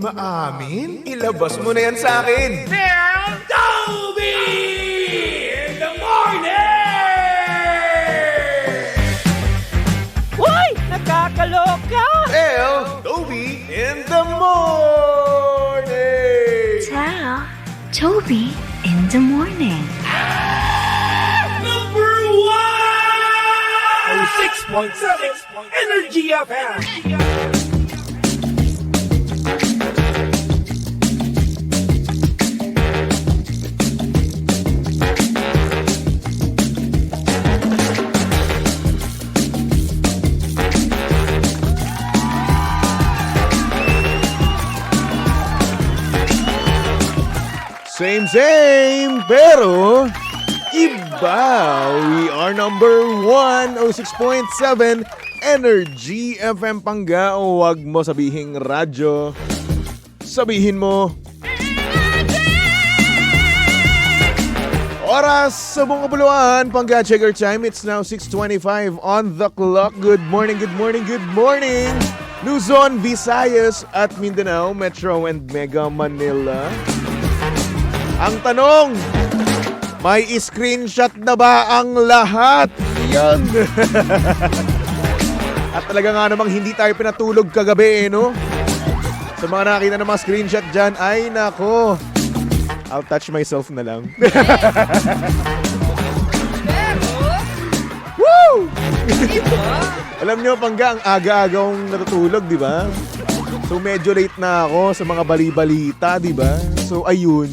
Maamin? Ilabas mo na yan sa akin. Toby in the morning! Uy! Nakakaloka! Toby in the morning! Tao, Toby in the morning. Number 1! 6.7 Energy FM! Same, pero iba. We are number 106.7 Energy FM Pangga. O wag mo sabihing radyo. Sabihin mo oras sa buong kapuluan. Pangga, check your time. It's now 6:25 on the clock. Good morning, good morning, good morning. Luzon, Visayas at Mindanao, Metro and Mega Manila. Ang tanong, may screenshot na ba ang lahat? Yan. At talaga nga namang hindi tayo pinatulog kagabi, no? Sa mga nakita ng mga screenshot dyan, ay nako. I'll touch myself na lang. Woo! Alam nyo, Pangga, ang aga-aga akong natutulog, di ba? So medyo late na ako sa mga bali-balita, di ba? So ayun.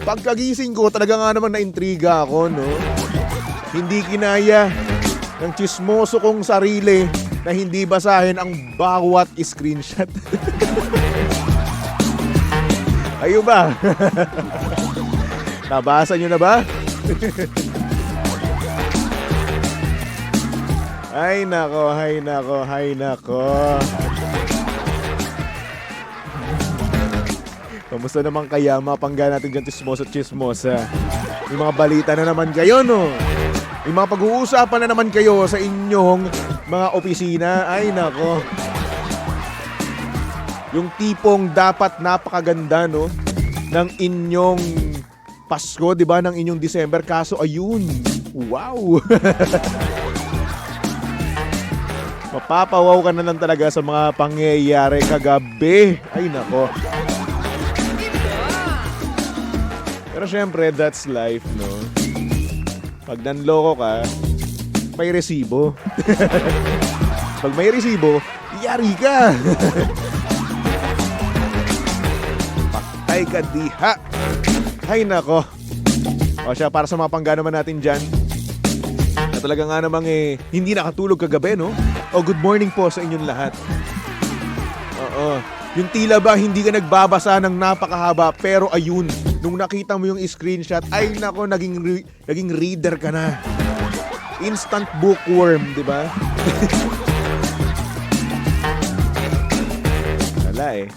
Pagkagising ko, talaga nga naman na-intriga ako, no? Hindi kinaya ng chismoso kong sarili na hindi basahin ang bawat screenshot. Ayo ba? Nabasa nyo na ba? Ay nako, hay nako, hay nako. Kamusta naman kaya mga Pangga natin dyan, chismoso at chismosa? May mga balita na naman kayo, no? May mga pag-uusapan na naman kayo sa inyong mga opisina. Ay, nako. Yung tipong dapat napakaganda, no? Ng inyong Pasko, di ba? Ng inyong December. Kaso, ayun. Wow! Mapapawaw ka na lang talaga sa mga pangyayari kagabi. Ay, nako. Pero syempre, that's life, no? Pag nanloko ka, may resibo. Pag may resibo, yari ka. Paktay ka diha. Ay nako. O siya, para sa mga Pangga naman natin dyan, na talaga nga namang hindi nakatulog kagabi, no? O good morning po sa inyong lahat. Oo. Yung tila ba hindi ka nagbabasa ng napakahaba, pero ayun, nung nakita mo yung screenshot, ay nako, naging reader ka na. Instant bookworm, di ba? Wala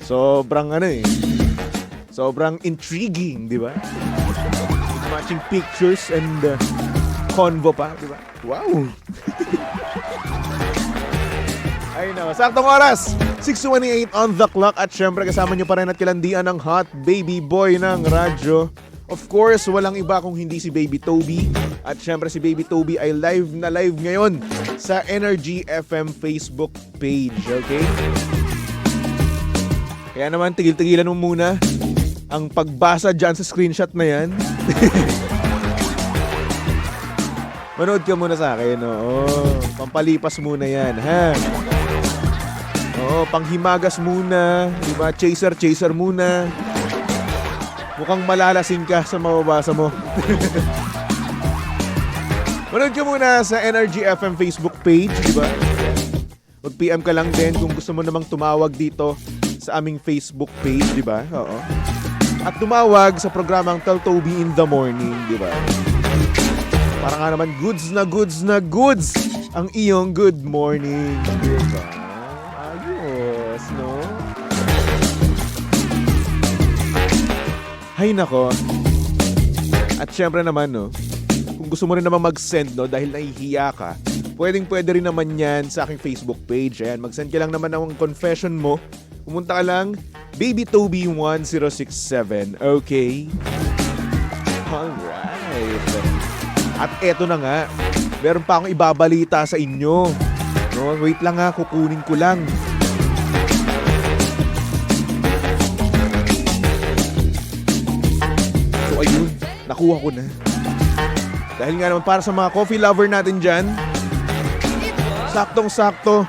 sobrang sobrang intriguing, di ba? Matching pictures and convo pa, di ba? Wow! Ay naman, saktong oras, 6:28 on the clock. At syempre kasama nyo pa rin at kilandian ng hot baby boy ng radyo. Of course, walang iba kung hindi si Baby Toby. At syempre si Baby Toby ay live na live ngayon sa Energy FM Facebook page, okay? Kaya naman, tigil-tigilan mo muna ang pagbasa dyan sa screenshot na yan. Manood ka muna sa akin, oo. Pampalipas muna yan, ha? Oo, panghimagas muna, di ba? Chaser muna. Mukhang malalasing ka sa mababasa mo. Manood ka muna sa Energy FM Facebook page, di ba? Mag-PM ka lang din kung gusto mo namang tumawag dito sa aming Facebook page, di ba? Oo. At tumawag sa programang Tell Toby in the Morning, di ba? Para nga naman goods na goods ang iyong good morning, di ba? Ayos, no? Hay nako. At syempre naman, no, kung gusto mo rin naman mag-send, no, dahil nahihiya ka, pwede rin naman yan sa aking Facebook page. Ayan, mag-send ka lang naman ng confession mo Pumunta ka lang, Baby Toby 1067. Okay? Alright. At eto na nga, meron pa akong ibabalita sa inyo. No, wait lang ha, kukunin ko lang. So ayun, nakuha ko na. Dahil nga naman para sa mga coffee lover natin dyan, saktong-sakto,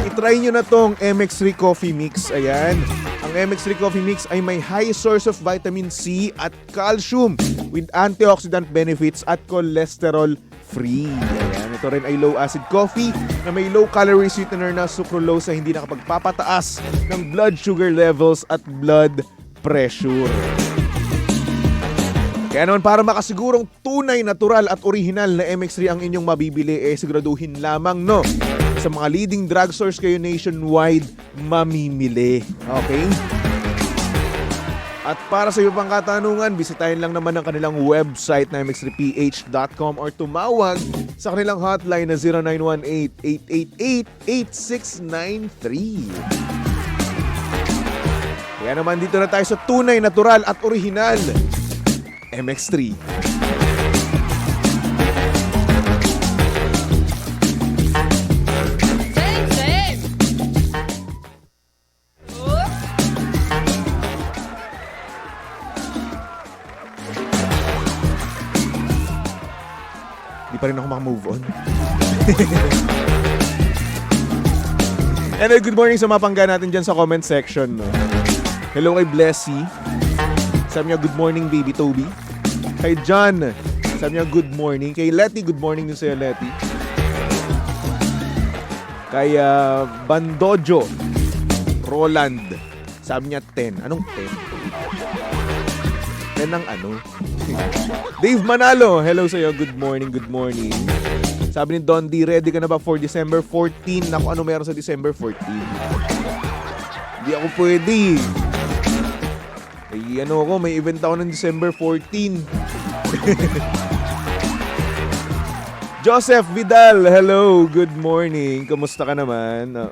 itry nyo na tong MX3 Coffee Mix. Ayan. Ang MX3 Coffee Mix ay may high source of vitamin C at calcium with antioxidant benefits at cholesterol free. Ayan. Ito rin ay low acid coffee na may low calorie sweetener na sucralose na hindi nakapagpapataas ng blood sugar levels at blood pressure. Kaya naman para makasigurong tunay, natural at original na MX3 ang inyong mabibili, siguraduhin lamang sa mga leading drugstores kayo nationwide mamimili. Okay? At para sa iyo pang katanungan, bisitahin lang naman ang kanilang website na mx3ph.com or tumawag sa kanilang hotline na 0918-888-8693. Kaya naman dito na tayo sa tunay, natural at original MX3. Di pa rin ako makamove on. Anyway, good morning sa mga pangga natin dyan sa comment section. No? Hello kay Blessy. Sabi niya, good morning, Baby Toby. Kay John, sabi niya, good morning. Kay Letty, good morning din sa'yo, Letty. Kay Bandojo Roland, sabi niya 10. Anong 10? 10 ng ano? Dave Manalo, hello sa'yo, good morning, good morning. Sabi ni Don D, ready ka na ba for December 14? Naku, ano meron sa December 14? Hindi ako pwede. Ay, may event ako ng December 14. Joseph Vidal, hello, good morning. Kamusta ka naman? Ay,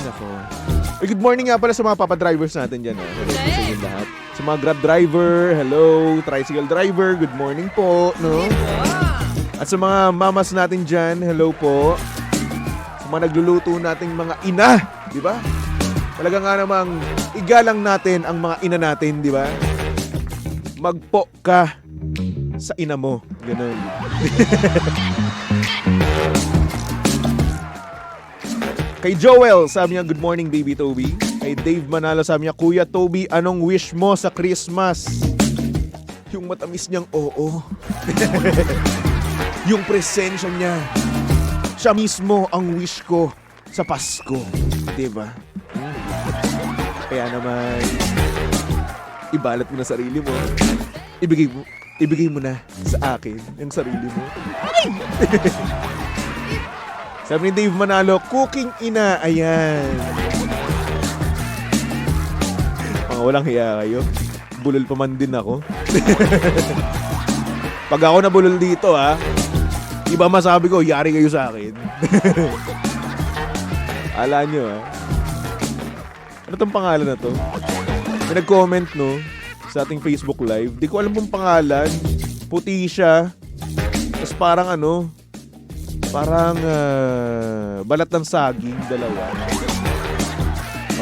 nako. Good morning nga pala sa mga papadrivers natin dyan. Hello po sa inyo lahat. Sa mga Grab driver, hello. Tricycle driver, good morning po. No? At sa mga mamas natin dyan, hello po. Sa mga nagluluto nating mga ina, di ba? Talaga nga namang igalang natin ang mga ina natin, di ba? Magpo ka sa ina mo. Ganun. Kay Joel, sabi niya, good morning, Baby Toby. Kay Dave Manalo, sabi niya, Kuya Toby, anong wish mo sa Christmas? Yung matamis niyang oo. Yung presensya niya. Siya mismo ang wish ko sa Pasko. Diba? Kaya naman, ibalat mo na sarili mo. Ibigay mo na sa akin yung sarili mo. Sabi ni Dave Manalo, cooking ina. Ayan. Mga walang hiya kayo. Bulol pa man din ako. Pag ako nabulol dito, iba masabi ko, yari kayo sa akin. Ala nyo, Ano tong pangalan na to? May nag-comment, sa ating Facebook Live. Di ko alam pong pangalan. Puti siya. Tapos parang balat ng saging, dalawa.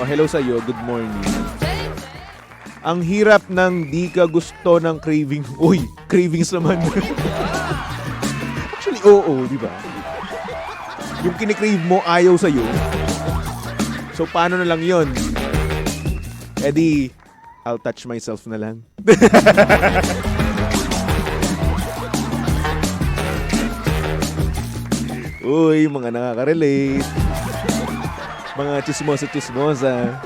Hello sa'yo. Good morning. Ang hirap ng di ka gusto ng craving. Uy, cravings naman. Actually, oo, di ba? Yung kinikrave mo, ayaw sa'yo. So, paano na lang yon? Di, I'll touch myself na lang. Uy, mga nakaka-relate. Mga chismosa-chismosa.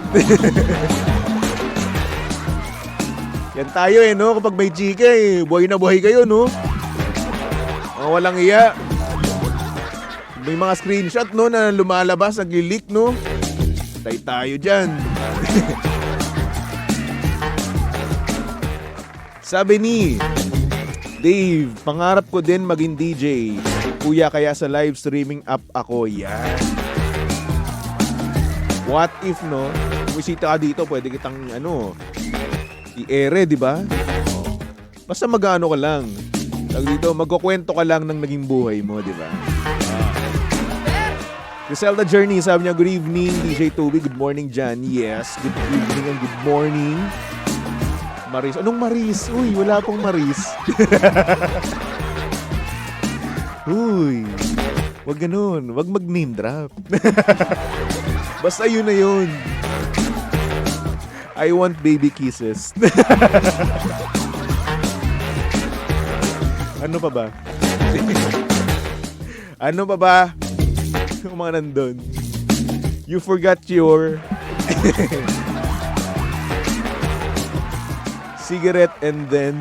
Yan tayo kapag may chika buhay na buhay kayo, Mga walang iya. May mga screenshot, na lumalabas, nag-leak, Tay tayo dyan. Sabi ni Dave, pangarap ko din maging DJ. Kuya, kaya sa live streaming app ako. Yan. What if, no? Bumisita ka dito, pwede kitang, i-ere, di ba? Basta mag-ano ka lang. Dito, magkukwento ka lang ng naging buhay mo, di ba? Griselda Journey, sabi niya, good evening, DJ Toby. Good morning, Jan. Yes, good evening and good morning. Maris. Anong Maris? Uy, wala pong Maris. Uy, wag ganun. Wag mag-name drop. Basta yun na yun. I want baby kisses. Ano pa ba? Ano pa ba? Yung mga nandun. You forgot your cigarette and then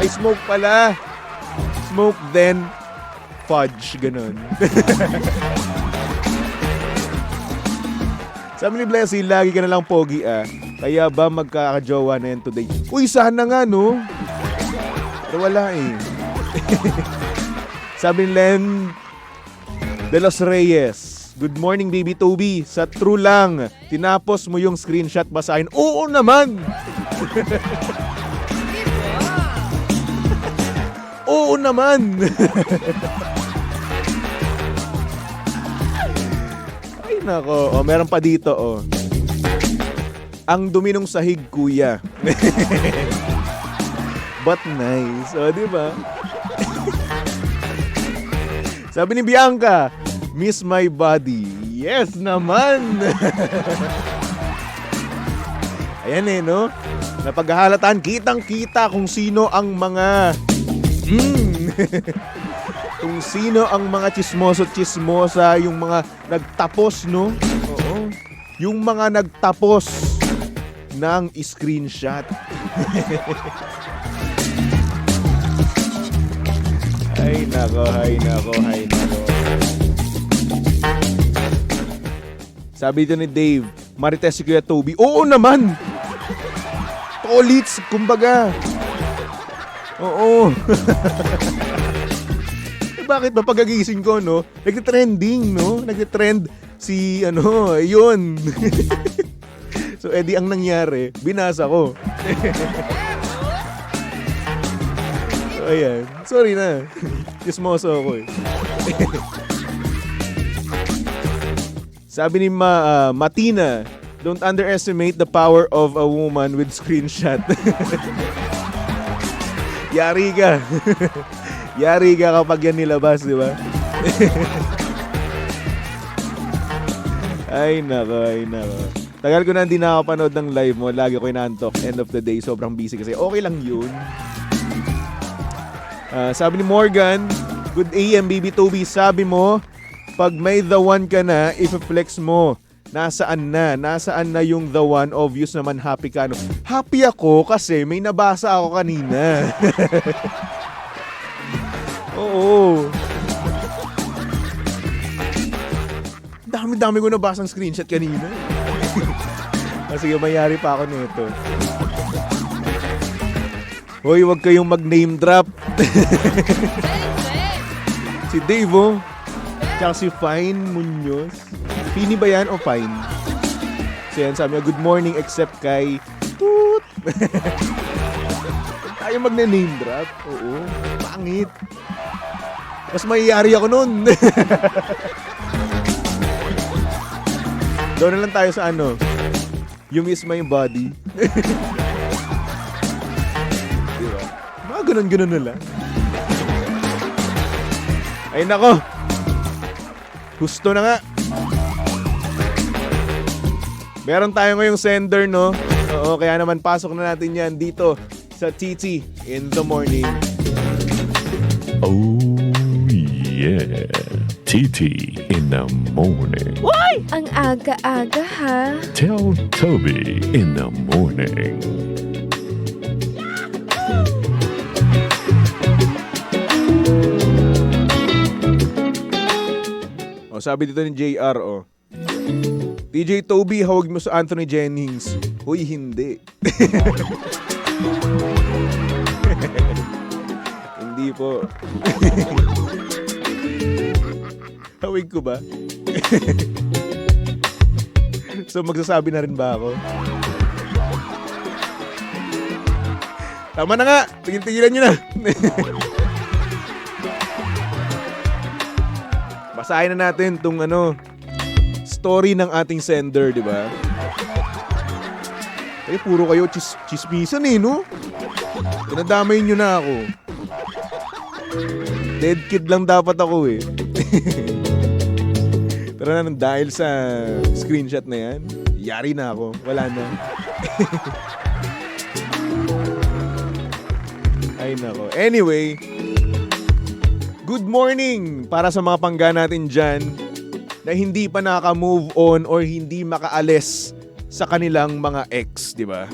ay smoke pala. Smoke then fudge, ganun. Sabi ni Blessy, lagi ka na lang pogi kaya ba magkakajowa na yan today? Uy, sana nga, no? Pero wala eh. Sabi ni Len De Los Reyes, good morning, baby Toby. Sa true lang, tinapos mo yung screenshot basahin. Oo naman! Oo naman! Ay nako, meron pa dito, Ang dumi ng sahig, kuya. But nice. Di ba? Sabi ni Bianca, miss my body. Yes naman. Ayan no? Napaghahalataan, kitang-kita kung sino ang mga kung sino ang mga chismoso-chismosa, yung mga nagtapos, no? Oo. Yung mga nagtapos ng screenshot. Ay nako, ay nako, ay nako. Sabi dito ni Dave, Marites si Kuya Toby. Oo naman! Tolits, kumbaga. Oo. Bakit ba pagagising ko, no? Nagtitrending, no? Nagtitrend si, yun. So, edi ang nangyari, binasa ko. So, ayan. Sorry na. Chismoso ako eh. Sabi ni Matina, don't underestimate the power of a woman with screenshot. Yari ka. Yari ka kapag yan nilabas, di ba? Ay nako, ay nako. Tagal ko na hindi nakapanood ng live mo. Lagi ko inaantok. End of the day, sobrang busy kasi. Okay lang yun. Sabi ni Morgan, good AM, baby Toby. Sabi mo, pag may the one ka na, if-flex mo. Nasaan na? Nasaan na yung the one? Obvious naman happy ka. No? Happy ako kasi may nabasa ako kanina. Oo. Dami-dami ko nabasang screenshot kanina. Sige, mayari pa ako nito. Hoy, wag kayong mag-name drop. Si Dave, tsaka si Fine Munoz. Pini ba yan o Fine? So yan, sabi niya, good morning except kay Toot. Tayo mag-name drop. Oo, pangit. Mas mayayari ako nun. Doon na lang tayo sa you miss my body. Diba? Mga ganun-ganun na lang. Ay nako. Gusto na nga. Meron tayo ngayong sender, no? Oo, kaya naman pasok na natin yan dito sa TT in the morning. Oh yeah. TT in the morning. Uy! Ang aga-aga ha. Tell Toby in the morning. Sabi dito ni JR, DJ Toby, hawag mo sa Anthony Jennings. Uy, hindi. Hindi po. Hawig ko ba? So magsasabi na rin ba ako? Tama na nga, tigil-tigilan nyo na. Basahin na natin tong story ng ating sender, di ba? Puro kayo chismisan no? Pinadamay nyo na ako. Dead kid lang dapat ako Pero dahil sa screenshot na yan, yari na ako. Wala na. Ay nako. Anyway, good morning para sa mga pangga natin dyan na hindi pa nakaka-move on or hindi makaalis sa kanilang mga ex, di ba?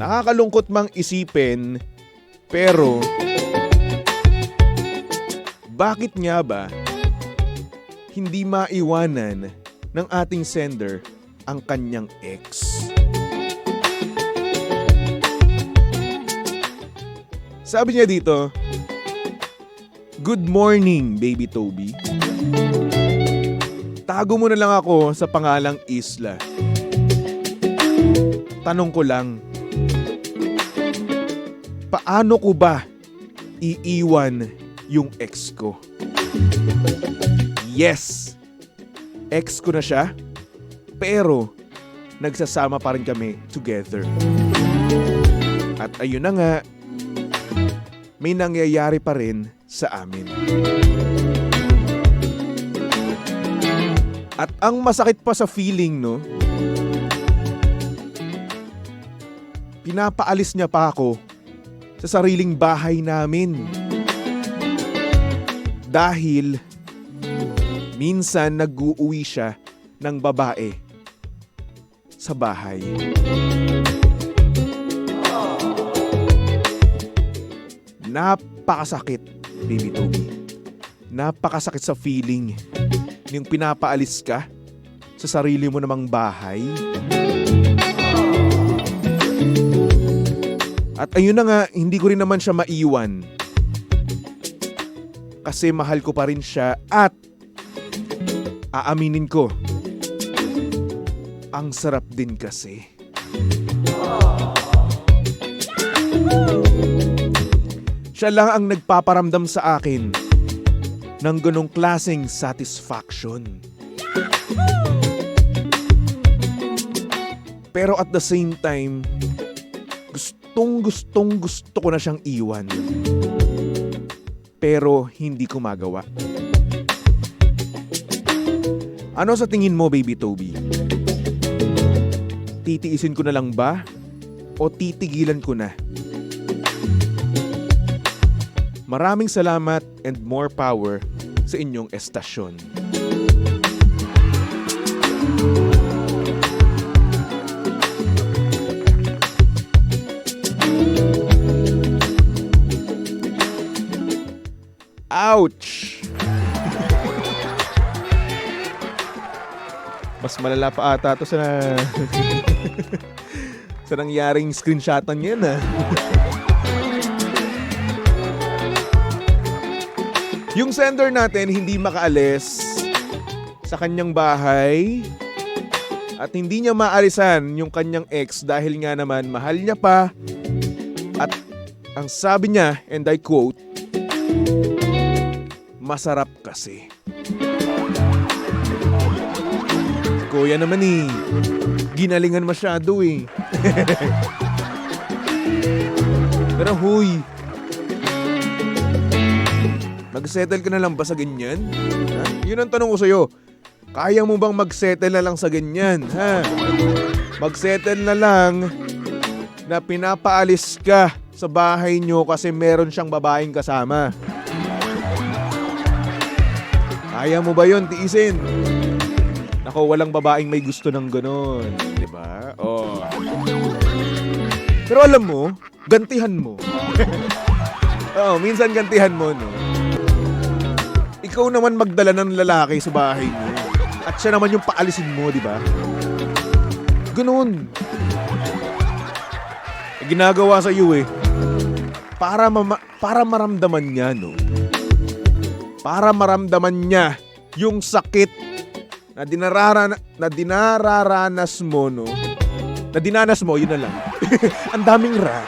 Nakakalungkot mang isipin, pero bakit nga ba hindi maiwanan ng ating sender ang kanyang ex? Sabi niya dito, "Good morning, baby Toby. Tago mo na lang ako sa pangalang Isla. Tanong ko lang, paano ko ba iiwan yung ex ko?" Yes, ex ko na siya, pero nagsasama pa rin kami together. At ayun na nga, may nangyayari pa rin sa amin. At ang masakit pa sa feeling, pinapaalis niya pa ako sa sariling bahay namin. Dahil minsan nag-uuwi siya ng babae sa bahay. Napakasakit, baby Toby. Napakasakit sa feeling yung pinapaalis ka sa sarili mo namang bahay. At ayun na nga, hindi ko rin naman siya maiwan. Kasi mahal ko pa rin siya at aaminin ko, ang sarap din kasi. Siya lang ang nagpaparamdam sa akin ng ganong klaseng satisfaction. Pero at the same time, gusto ko na siyang iwan. Pero hindi ko magawa. Ano sa tingin mo, baby Toby? Titiisin ko na lang ba? O titigilan ko na? Maraming salamat and more power sa inyong estasyon. Ouch! Mas malala pa ata ito sa sa nangyaring screenshotan yan Yung sender natin hindi makaalis sa kanyang bahay at hindi niya maalisan yung kanyang ex dahil nga naman mahal niya pa at ang sabi niya, and I quote, "Masarap kasi." Kuya naman ginalingan masyado Pero huy, mag-settle ka na lang ba sa ganyan? Ha? Yun ang tanong ko sa'yo. Kaya mo bang mag-settle na lang sa ganyan? Ha? Mag-settle na lang na pinapaalis ka sa bahay nyo kasi meron siyang babaeng kasama. Kaya mo ba yun tiisin? Ako, walang babaeng may gusto ng ganon. Diba? Oh. Pero alam mo, gantihan mo. Oo, minsan gantihan mo, no? Ikaw naman magdala ng lalaki sa bahay mo. At siya naman yung paalisin mo, di ba? Ganun. Ginagawa sa iyo para maramdaman niya, no? Para maramdaman niya yung sakit na dinararanas mo, no? Na dinanas mo, yun na lang. Ang daming ra.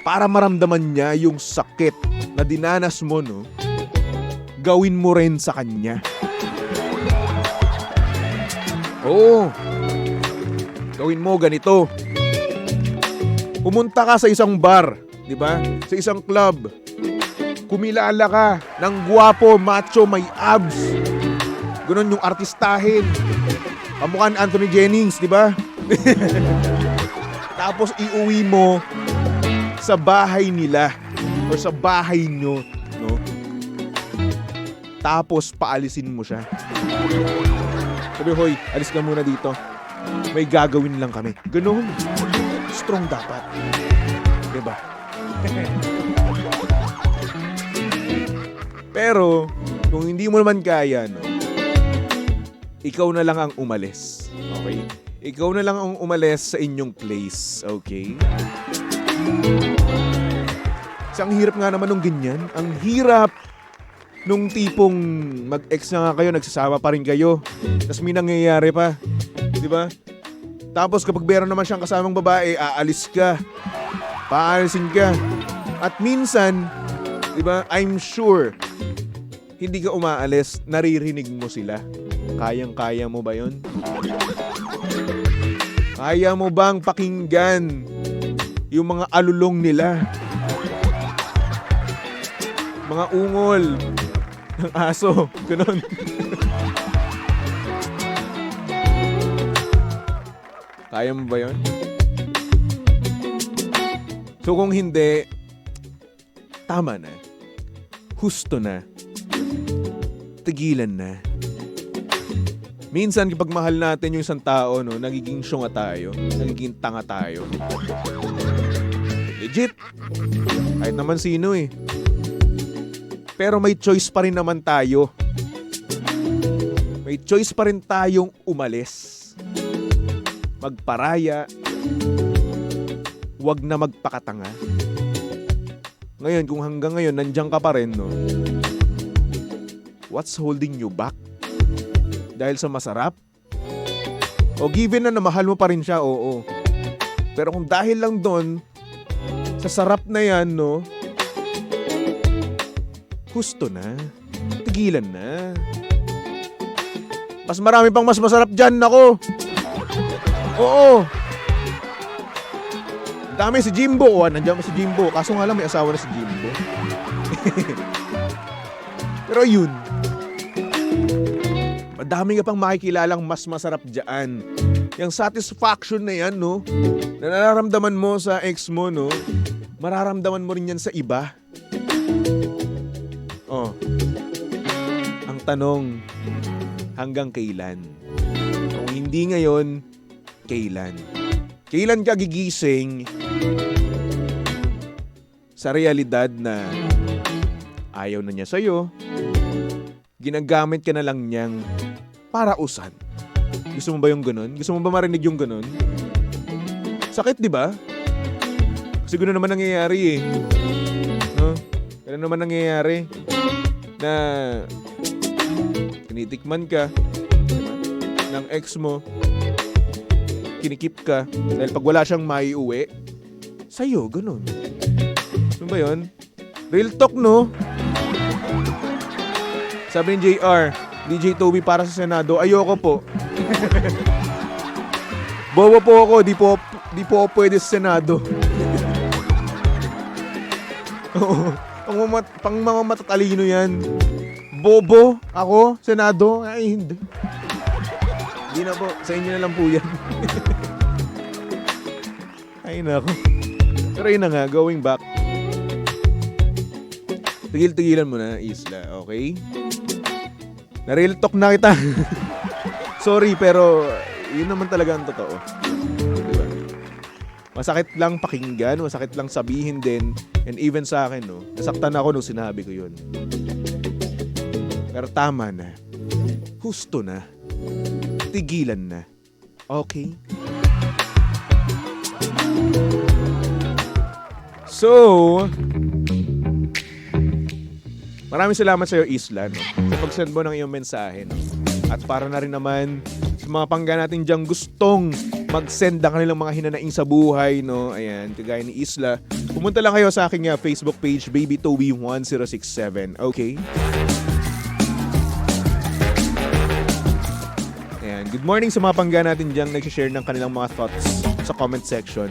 Para maramdaman niya yung sakit na dinanas mo, no? Gawin mo rin sa kanya. Oo. Gawin mo ganito. Pumunta ka sa isang bar, di ba? Sa isang club. Kumilala ka ng gwapo, macho, may abs. Ganon yung artistahin. Kamukha ni Anthony Jennings, di ba? Tapos iuwi mo sa bahay nila or sa bahay nyo, no? Tapos paalisin mo siya. Sabi, hoy, alis ka muna dito. May gagawin lang kami. Ganon. Strong dapat. Diba? Pero, kung hindi mo naman kaya, no? Ikaw na lang ang umalis. Okay? Ikaw na lang ang umalis sa inyong place. Okay? Kasi ang hirap nga naman nung ganyan. Ang hirap nung tipong mag-ex na nga kayo, nagsasama pa rin kayo. Tapos may nangyayari pa. Di ba? Tapos kapag meron naman siyang kasamang babae, aalis ka. Paalisin ka. At minsan, di ba, I'm sure, hindi ka umaalis, naririnig mo sila. Kayang-kaya mo ba yun? Kaya mo bang pakinggan yung mga alulong nila? Mga ungol ng aso. Ganon. Kaya mo ba yun? So kung hindi, tama na. Husto na. Tigilan na. Minsan kapag mahal natin yung isang tao, no, nagiging syunga tayo. Nagiging tanga tayo. Legit. Kahit naman sino eh. Pero may choice pa rin naman tayo. May choice pa rin tayong umalis. Magparaya. Huwag na magpakatanga. Ngayon, kung hanggang ngayon nandiyan ka pa rin, no? What's holding you back? Dahil sa masarap? O given na mahal mo pa rin siya, oo. Pero kung dahil lang doon, sa sarap na yan, no? Husto na. Tigilan na. Mas marami pang mas masarap dyan, ako. Oo. Dami si Jimbo. O, nandiyan si Jimbo. Kaso nga lang may asawa na si Jimbo. Pero yun. Madami ka pang makikilalang mas masarap dyan. Yung satisfaction na yan, no? Na nararamdaman mo sa ex mo, no? Mararamdaman mo rin yan sa iba. Oh. Ang tanong, hanggang kailan? Kung hindi ngayon, kailan? Kailan ka gigising sa realidad na ayaw na niya sa'yo, ginagamit ka na lang niyang parausan? Gusto mo ba yung ganun? Gusto mo ba marinig yung ganun? Sakit, di ba? Kasi gano'n naman nangyayari eh. No? Gano'n naman nangyayari na tinitikman ka, diba, ng ex mo, kinikip ka, dahil pag wala siyang maiuwi, sa'yo, ganun. Ano ba yun? Real talk, no? Sabi ni JR, DJ Toby para sa Senado, ayoko po. Bobo po ako, di po ako pwede sa Senado. Oo. Pang mga matatalino yan. Bobo ako, Senado, ay hindi. Hindi na po, sa inyo na lang po yan. Ay nako. Pero yun na nga, going back. Tigil-tigilan mo na, Isla, okay? Na-real talk na kita. Sorry, pero yun naman talaga ang totoo. Diba? Masakit lang pakinggan, masakit lang sabihin din. And even sa akin, no, nasaktan ako nung sinabi ko yun. Pero tama na. Husto na. Tigilan na. Okay? So, Maraming salamat sa iyo, Isla, no? Sa pag-send mo ng iyong mensahe, no? At para na rin naman sa mga pangga natin diyang gustong mag-send ng kanilang mga hinanaing sa buhay, no? Ayan, kagaya ni Isla. Pumunta lang kayo sa aking Facebook page, BabyToby1067, okay? Ayan, good morning sa mga pangga natin diyang nag-share ng kanilang mga thoughts sa comment section.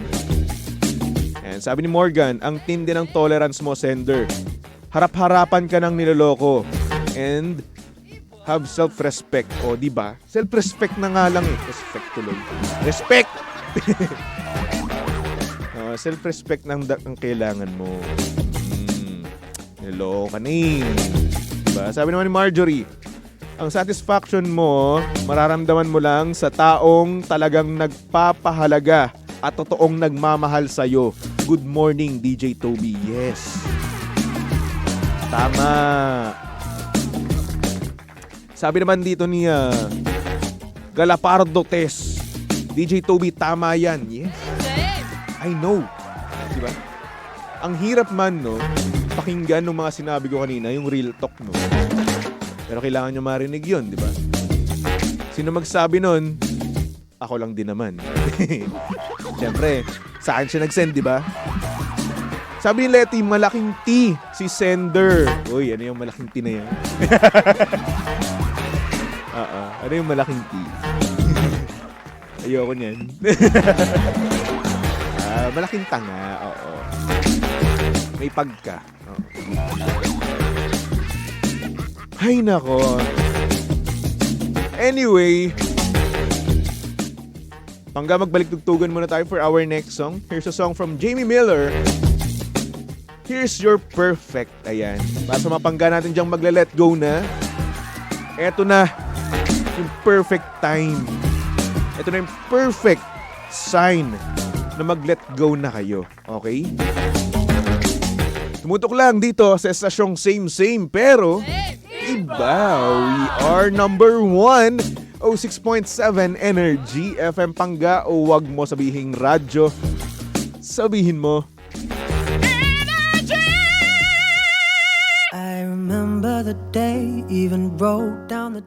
Ayan, sabi ni Morgan, ang tindi ng tolerance mo, sender. Harap-harapan ka ng niloloko. And have self-respect. O, di ba? Self-respect na nga lang eh. Respect tuloy. Respect! Self-respect ang kailangan mo. Niloloko ka na eh. Diba? Sabi naman ni Marjorie, ang satisfaction mo, mararamdaman mo lang sa taong talagang nagpapahalaga at totoong nagmamahal sa'yo. Good morning, DJ Toby. Yes. Tama. Sabi naman dito ni Galapardo Tess, DJ Toby, tama yan. Yes. I know. Diba? Ang hirap man, no, pakinggan ng mga sinabi ko kanina, yung real talk, no. Pero kailangan nyo marinig yun, di ba? Sino magsabi nun? Ako lang din naman. Siyempre, sa akin siya nag-send, di ba? Sabi ni Letty, malaking T si sender. Uy, ano yung malaking T na yan? Ano yung malaking T? Ayoko niyan. Malaking tanga, oo. May pagka. Oo. Ay, nako. Anyway, pangga magbalik tugtugan muna tayo for our next song. Here's a song from Jamie Miller. Here's Your Perfect. Ayan. Para sa mga pangga natin diyang magla-let go na. Eto na yung perfect time. Eto na yung perfect sign na mag-let go na kayo. Okay? Tumutok lang dito sa estasyong same pero iba. We are number 1, 06.7 Energy FM Pangga. O wag mo sabihing radyo. Sabihin mo I remember the day, even wrote down the